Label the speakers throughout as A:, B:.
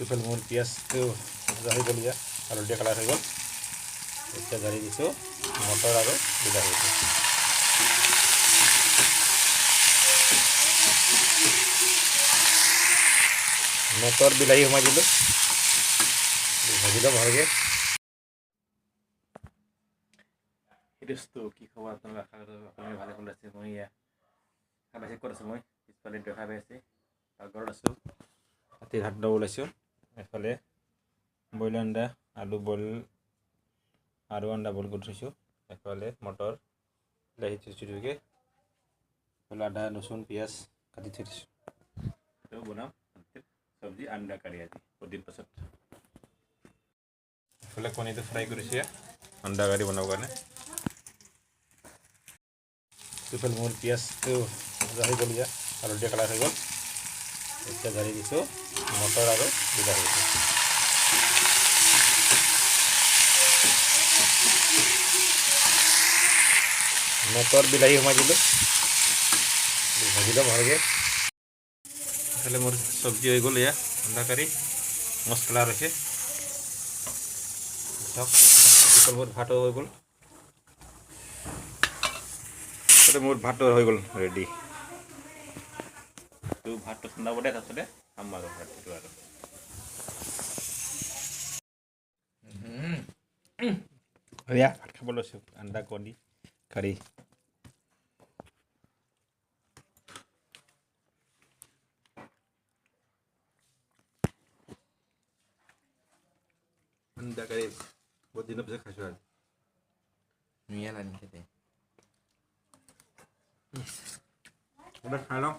A: ইফালে মোৰ পিঁয়াজটো ভজা হৈ গ'ল, ইয়াত হালধীয়া কালাৰ হৈ গ'ল। এতিয়া ঢালি দিছোঁ মটৰ আৰু বিলাহীটো। মটৰ বিলাহী সোমাই দিলোঁ, ভাজি ল'ম ভালকৈ। দোস্ত কি খবৰ আপোনালোক? আশা কৰোঁ আপোনালোকে ভালে কৰি আছে। মই এয়া খাই পাইছে ক'ত আছোঁ, মই পিছফালে দেখা পাই আছে পাকঘৰত আছোঁ। ৰাতি ভাত বনাব ওলাইছোঁ। এফালে বইল আঞ্জা, আলু বইল আৰু আঞ্জা বইল কৰি থৈছোঁ। এফালে মটৰ বিলাহী চুচুৰিকৈ, এফালে আদা ৰচুন পিঁয়াজ কাটি থৈ দিছোঁ। এইটো বনাম চব্জি আণ্ডা কাৰী আজি বহুত দিন পাছত। এফালে কণীটো ফ্ৰাই কৰিছোঁ, আণ্ডা কাৰী বনাবৰ কাৰণে। ইফালে মোৰ পিঁয়াজটো ভজা হৈ গ'ল, ইয়াত হালধীয়া কালাৰ হৈ গ'ল। এতিয়া ঢালি দিছোঁ মটৰ আৰু বিলাহীটো। মটৰ বিলাহী সোমাই দিলোঁ, ভাজি ল'ম ভালকৈ। এফালে মোৰ চব্জি হৈ গ'ল, এয়া আণ্ডা কাৰী মস্ত কালাৰ হৈছে। চাওক মোৰ ভাতো হৈ গ'ল, মোৰ ভাতটো হৈ গ'ল ৰেডি। তো ভাতটো ঠাণ্ডা হ'ব দে, তাৰপিছতে খাম আৰু ভাতটো আৰু। এয়া ভাত খাব লৈছোঁ, আণ্ডা কণী কাৰী। আণ্ডা কাৰী বহুত দিনৰ পিছত খাইছোঁ আৰু ধুনীয়া লাগিছে। খাই লওঁ।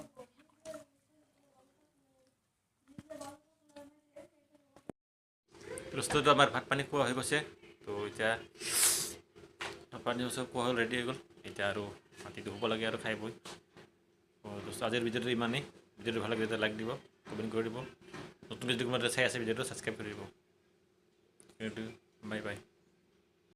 A: বস্তুটো আমাৰ ভাত পানী খোৱা হৈ গৈছে। তো এতিয়া ভাত পানী খোৱা হ'ল, ৰেডি হৈ গ'ল। এতিয়া আৰু মাটিটো শুব লাগে আৰু খাই বৈ। আজিৰ ভিডিঅ'টো ইমানেই। ভিডিঅ'টো ভাল লাগে লাইক দিব, কমেণ্ট কৰি দিব। নতুন যদি কোনোবা চাই আছে ভিডিঅ'টো ছাবস্ক্ৰাইব কৰি দিব। Bye bye.